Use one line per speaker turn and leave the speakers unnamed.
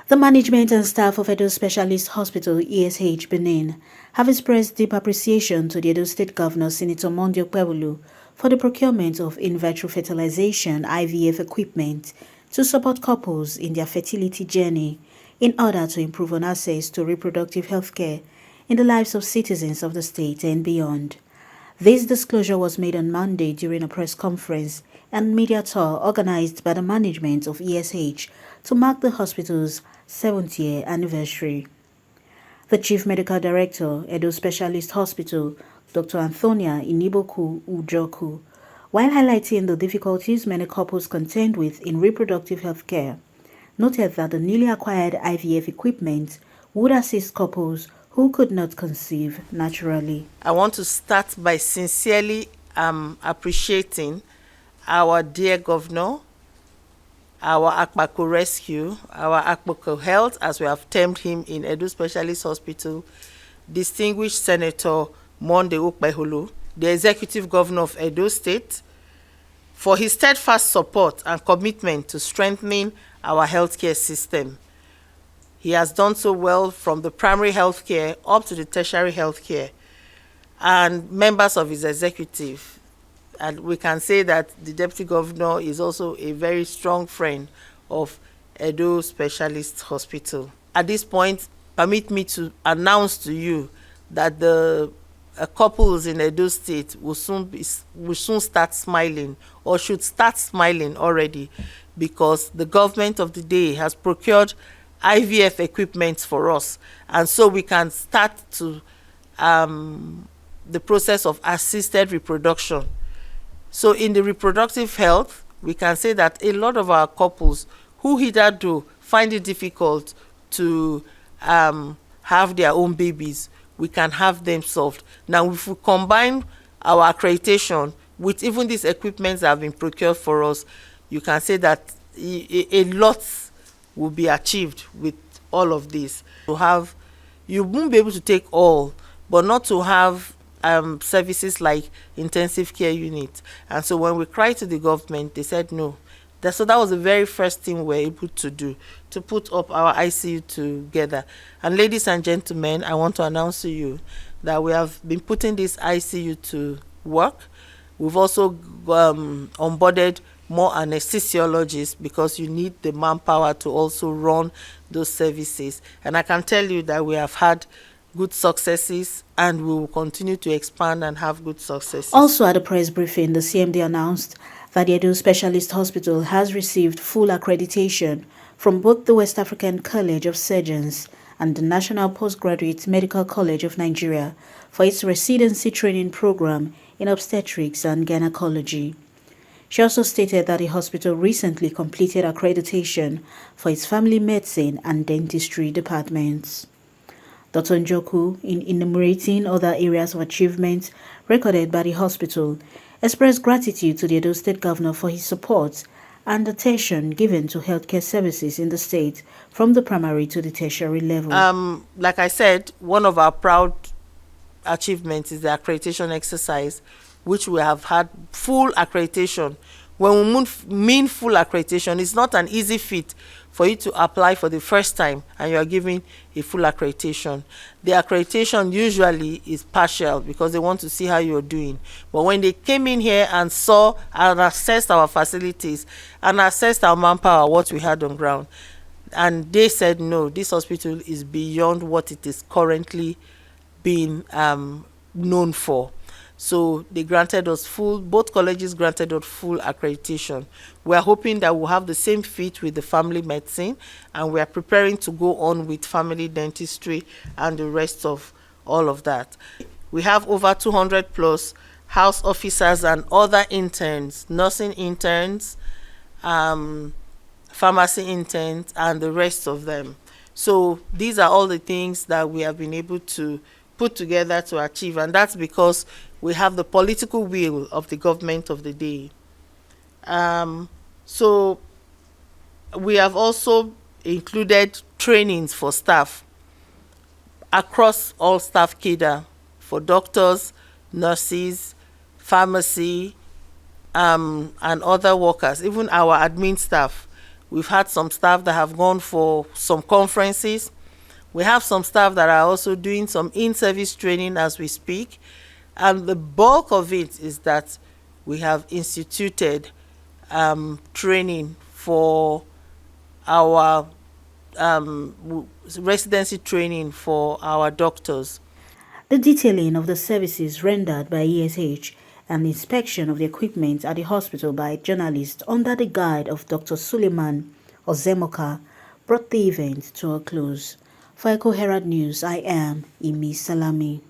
The management and staff of Edo Specialist Hospital, ESH Benin, have expressed deep appreciation to the Edo State Governor, Senator Monday Okpebholo, for the procurement of in vitro fertilization IVF equipment to support couples in their fertility journey in order to improve on access to reproductive health care in the lives of citizens of the state and beyond. This disclosure was made on Monday during a press conference and media tour organized by the management of ESH to mark the hospital's 7th year anniversary. The Chief Medical Director, Edo Specialist Hospital, Dr. Antonia Iniboku Ujoku, while highlighting the difficulties many couples contend with in reproductive health care, noted that the newly acquired IVF equipment would assist couples who could not conceive naturally.
I want to start by sincerely appreciating our dear governor, our Akpako Rescue, our Akpako Health, as we have termed him in Edo Specialist Hospital, distinguished Senator Monday Okpebholo, the Executive Governor of Edo State, for his steadfast support and commitment to strengthening our healthcare system. He has done so well from the primary healthcare up to the tertiary healthcare, and members of his executive. And we can say that the Deputy Governor is also a very strong friend of Edo Specialist Hospital. At this point, permit me to announce to you that the couples in Edo State will soon start smiling, or should start smiling already, because the government of the day has procured IVF equipment for us, and so we can start to the process of assisted reproduction. So in the reproductive health, we can say that a lot of our couples who hitherto find it difficult to have their own babies, we can have them solved. Now, if we combine our accreditation with even these equipments that have been procured for us, you can say that a lot will be achieved with all of this. To have, you won't be able to take all, but not to have services like intensive care unit. And so when we cried to the government, they said no. So that was the very first thing we were able to do, to put up our ICU together. And ladies and gentlemen, I want to announce to you that we have been putting this ICU to work. We've also onboarded more anesthesiologists, because you need the manpower to also run those services. And I can tell you that we have had good successes, and we will continue to expand and have good successes.
Also at the press briefing, the CMD announced that the Edo Specialist Hospital has received full accreditation from both the West African College of Surgeons and the National Postgraduate Medical College of Nigeria for its residency training program in obstetrics and gynecology. She also stated that the hospital recently completed accreditation for its family medicine and dentistry departments. Dr. Njoku, in enumerating other areas of achievement recorded by the hospital, expressed gratitude to the Edo State Governor for his support and attention given to healthcare services in the state from the primary to the tertiary level.
Like I said, one of our proud achievements is the accreditation exercise, which we have had full accreditation. When we mean full accreditation, it's not an easy feat for you to apply for the first time and you are given a full accreditation. The accreditation usually is partial because they want to see how you're doing. But when they came in here and saw and assessed our facilities and assessed our manpower, what we had on ground, and they said, no, this hospital is beyond what it is currently being known for. So they granted us both colleges granted us full accreditation. We are hoping that we'll have the same feat with the family medicine, and we are preparing to go on with family dentistry and the rest of all of that. We have over 200 plus house officers and other interns, nursing interns, pharmacy interns, and the rest of them. So these are all the things that we have been able to put together to achieve, and that's because we have the political will of the government of the day. So we have also included trainings for staff across all staff cadre, for doctors, nurses, pharmacy, and other workers, even our admin staff. We've had some staff that have gone for some conferences. We have some staff that are also doing some in-service training as we speak. And the bulk of it is that we have instituted training for our residency training for our doctors.
The detailing of the services rendered by ESH and the inspection of the equipment at the hospital by journalists under the guide of Dr. Suleiman Ozemoka brought the event to a close. For Echo Herald News, I am Imi Salami.